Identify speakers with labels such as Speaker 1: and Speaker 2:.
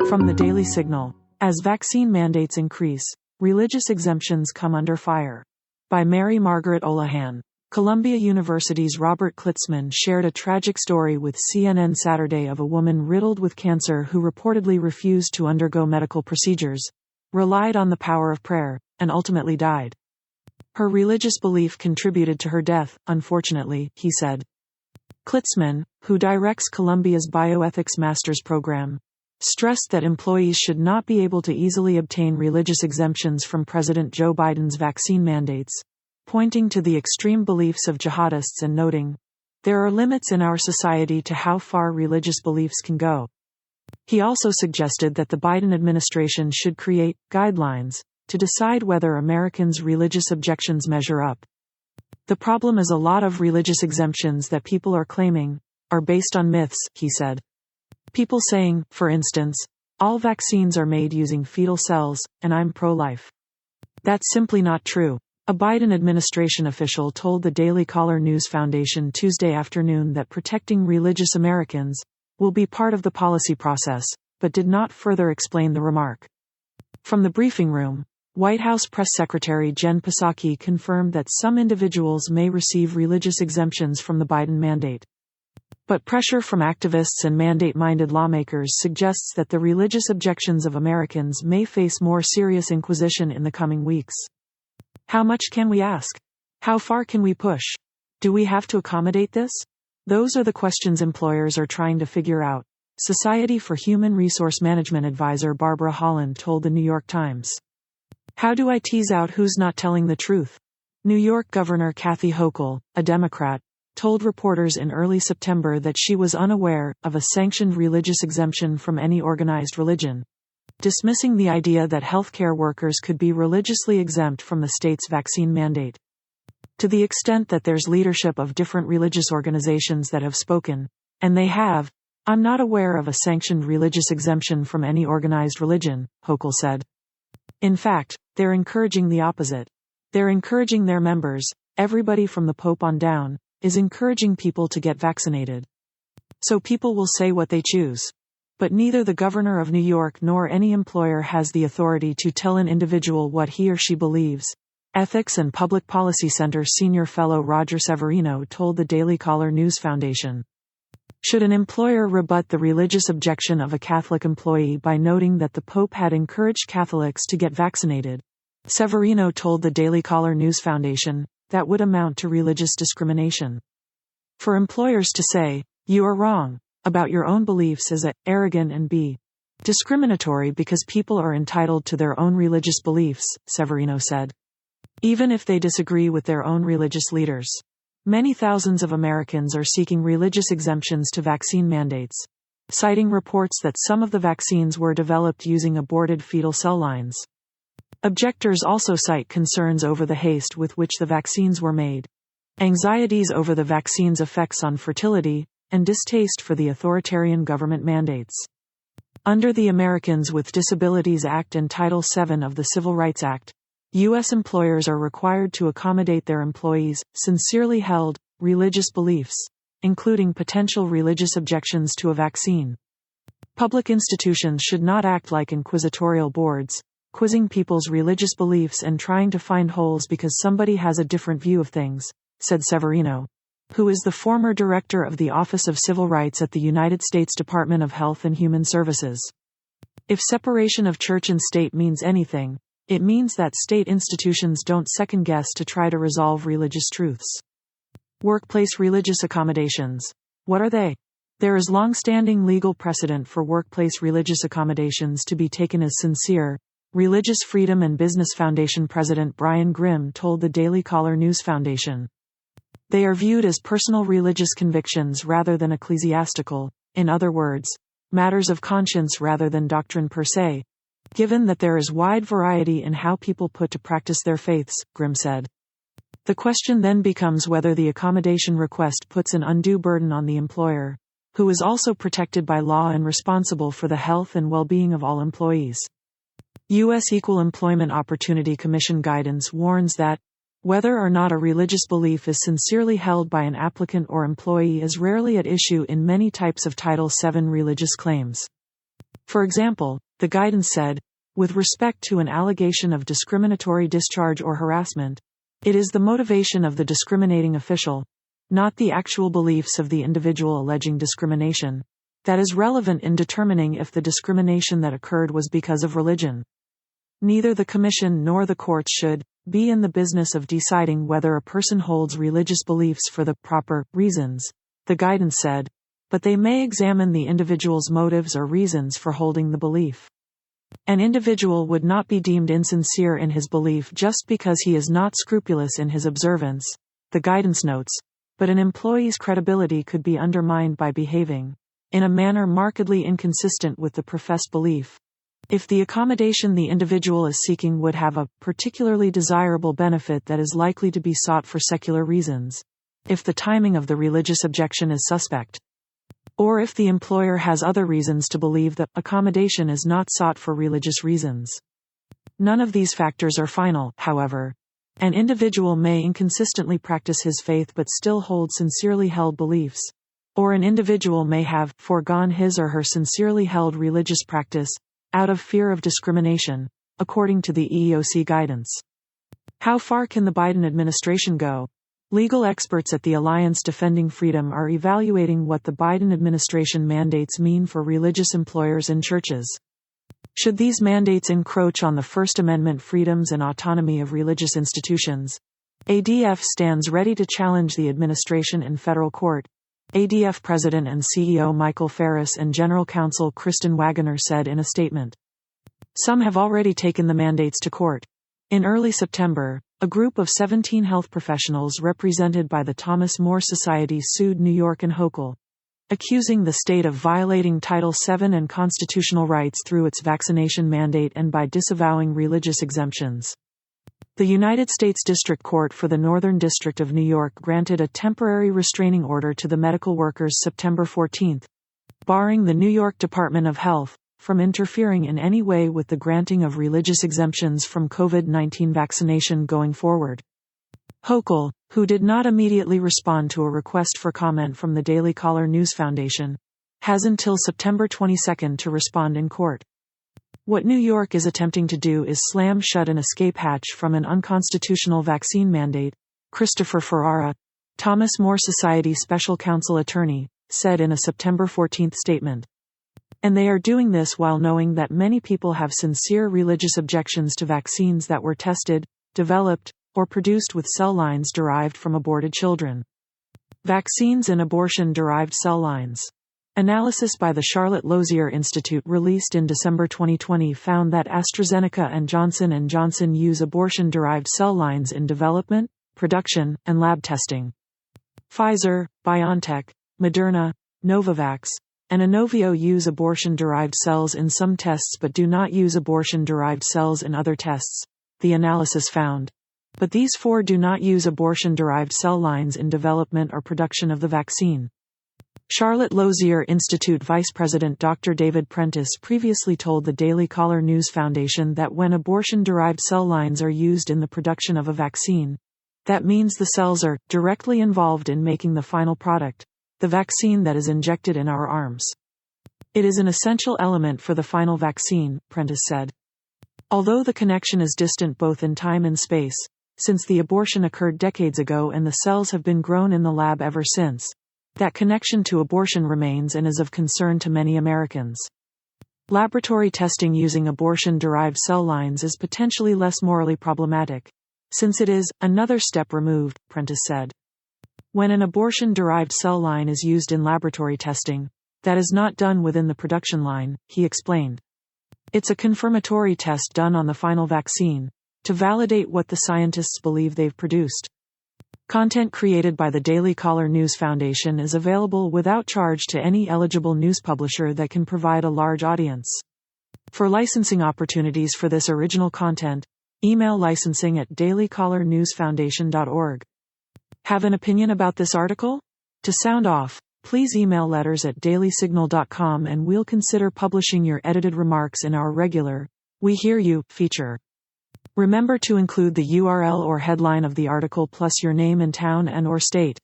Speaker 1: From the Daily Signal. As vaccine mandates increase, religious exemptions come under fire. By Margaret Olohan. Columbia University's Robert Klitzman shared a tragic story with CNN Saturday of a woman riddled with cancer who reportedly refused to undergo medical procedures, relied on the power of prayer, and ultimately died. Her religious belief contributed to her death, unfortunately, he said. Klitzman, who directs Columbia's bioethics master's program, stressed that employees should not be able to easily obtain religious exemptions from President Joe Biden's vaccine mandates, pointing to the extreme beliefs of jihadists and noting, "There are limits in our society to how far religious beliefs can go." He also suggested that the Biden administration should create guidelines to decide whether Americans' religious objections measure up. "The problem is a lot of religious exemptions that people are claiming are based on myths," he said. People saying, for instance, all vaccines are made using fetal cells, and I'm pro-life. That's simply not true. A Biden administration official told the Daily Caller News Foundation Tuesday afternoon that protecting religious Americans will be part of the policy process, but did not further explain the remark. From the briefing room, White House Press Secretary Jen Psaki confirmed that some individuals may receive religious exemptions from the Biden mandate. But pressure from activists and mandate-minded lawmakers suggests that the religious objections of Americans may face more serious inquisition in the coming weeks. How much can we ask? How far can we push? Do we have to accommodate this? Those are the questions employers are trying to figure out, Society for Human Resource Management advisor Barbara Holland told the New York Times. How do I tease out who's not telling the truth? New York Governor Kathy Hochul, a Democrat, told reporters in early September that she was unaware of a sanctioned religious exemption from any organized religion, dismissing the idea that healthcare workers could be religiously exempt from the state's vaccine mandate. To the extent that there's leadership of different religious organizations that have spoken, and they have, I'm not aware of a sanctioned religious exemption from any organized religion, Hochul said. In fact, they're encouraging the opposite. They're encouraging their members, everybody from the Pope on down, is encouraging people to get vaccinated. So people will say what they choose. But neither the governor of New York nor any employer has the authority to tell an individual what he or she believes, Ethics and Public Policy Center senior fellow Roger Severino told the Daily Caller News Foundation. Should an employer rebut the religious objection of a Catholic employee by noting that the Pope had encouraged Catholics to get vaccinated? Severino told the Daily Caller News Foundation, that would amount to religious discrimination. For employers to say, you are wrong about your own beliefs is arrogant and discriminatory because people are entitled to their own religious beliefs, Severino said. Even if they disagree with their own religious leaders. Many thousands of Americans are seeking religious exemptions to vaccine mandates, citing reports that some of the vaccines were developed using aborted fetal cell lines. Objectors also cite concerns over the haste with which the vaccines were made, anxieties over the vaccine's effects on fertility, and distaste for the authoritarian government mandates. Under the Americans with Disabilities Act and Title VII of the Civil Rights Act, U.S. employers are required to accommodate their employees' sincerely held religious beliefs, including potential religious objections to a vaccine. Public institutions should not act like inquisitorial boards, quizzing people's religious beliefs and trying to find holes because somebody has a different view of things, said Severino, who is the former director of the Office of Civil Rights at the United States Department of Health and Human Services. If separation of church and state means anything, it means that state institutions don't second-guess to try to resolve religious truths. Workplace religious accommodations. What are they? There is long-standing legal precedent for workplace religious accommodations to be taken as sincere. Religious Freedom and Business Foundation President Brian Grimm told the Daily Caller News Foundation. They are viewed as personal religious convictions rather than ecclesiastical, in other words, matters of conscience rather than doctrine per se, given that there is wide variety in how people put to practice their faiths, Grimm said. The question then becomes whether the accommodation request puts an undue burden on the employer, who is also protected by law and responsible for the health and well-being of all employees. U.S. Equal Employment Opportunity Commission guidance warns that, whether or not a religious belief is sincerely held by an applicant or employee is rarely at issue in many types of Title VII religious claims. For example, the guidance said, with respect to an allegation of discriminatory discharge or harassment, it is the motivation of the discriminating official, not the actual beliefs of the individual alleging discrimination, that is relevant in determining if the discrimination that occurred was because of religion. Neither the Commission nor the courts should be in the business of deciding whether a person holds religious beliefs for the proper reasons, the guidance said, but they may examine the individual's motives or reasons for holding the belief. An individual would not be deemed insincere in his belief just because he is not scrupulous in his observance, the guidance notes, but an employee's credibility could be undermined by behaving in a manner markedly inconsistent with the professed belief, if the accommodation the individual is seeking would have a particularly desirable benefit that is likely to be sought for secular reasons, if the timing of the religious objection is suspect, or if the employer has other reasons to believe that accommodation is not sought for religious reasons. None of these factors are final, however. An individual may inconsistently practice his faith but still hold sincerely held beliefs, or an individual may have foregone his or her sincerely held religious practice out of fear of discrimination, according to the EEOC guidance. How far can the Biden administration go? Legal experts at the Alliance Defending Freedom are evaluating what the Biden administration mandates mean for religious employers and churches. Should these mandates encroach on the First Amendment freedoms and autonomy of religious institutions? ADF stands ready to challenge the administration in federal court, ADF President and CEO Michael Farris and General Counsel Kristen Wagoner said in a statement. Some have already taken the mandates to court. In early September, a group of 17 health professionals represented by the Thomas More Society sued New York and Hochul, accusing the state of violating Title VII and constitutional rights through its vaccination mandate and by disavowing religious exemptions. The United States District Court for the Northern District of New York granted a temporary restraining order to the medical workers September 14, barring the New York Department of Health from interfering in any way with the granting of religious exemptions from COVID-19 vaccination going forward. Hochul, who did not immediately respond to a request for comment from the Daily Caller News Foundation, has until September 22 to respond in court. What New York is attempting to do is slam shut an escape hatch from an unconstitutional vaccine mandate, Christopher Ferrara, Thomas More Society Special Counsel Attorney, said in a September 14 statement. And they are doing this while knowing that many people have sincere religious objections to vaccines that were tested, developed, or produced with cell lines derived from aborted children. Vaccines and abortion-derived cell lines. Analysis by the Charlotte Lozier Institute released in December 2020 found that AstraZeneca and Johnson & Johnson use abortion-derived cell lines in development, production, and lab testing. Pfizer, BioNTech, Moderna, Novavax, and Inovio use abortion-derived cells in some tests but do not use abortion-derived cells in other tests, the analysis found. But these four do not use abortion-derived cell lines in development or production of the vaccine. Charlotte Lozier Institute Vice President Dr. David Prentice previously told the Daily Caller News Foundation that when abortion-derived cell lines are used in the production of a vaccine, that means the cells are directly involved in making the final product, the vaccine that is injected in our arms. It is an essential element for the final vaccine, Prentice said. Although the connection is distant both in time and space, since the abortion occurred decades ago and the cells have been grown in the lab ever since, that connection to abortion remains and is of concern to many Americans. Laboratory testing using abortion-derived cell lines is potentially less morally problematic, since it is another step removed, Prentice said. When an abortion-derived cell line is used in laboratory testing, that is not done within the production line, he explained. It's a confirmatory test done on the final vaccine, to validate what the scientists believe they've produced. Content created by the Daily Caller News Foundation is available without charge to any eligible news publisher that can provide a large audience. For licensing opportunities for this original content, email licensing@dailycallernewsfoundation.org. Have an opinion about this article? To sound off, please email letters@dailysignal.com and we'll consider publishing your edited remarks in our regular We Hear You feature. Remember to include the URL or headline of the article plus your name and town and/or state.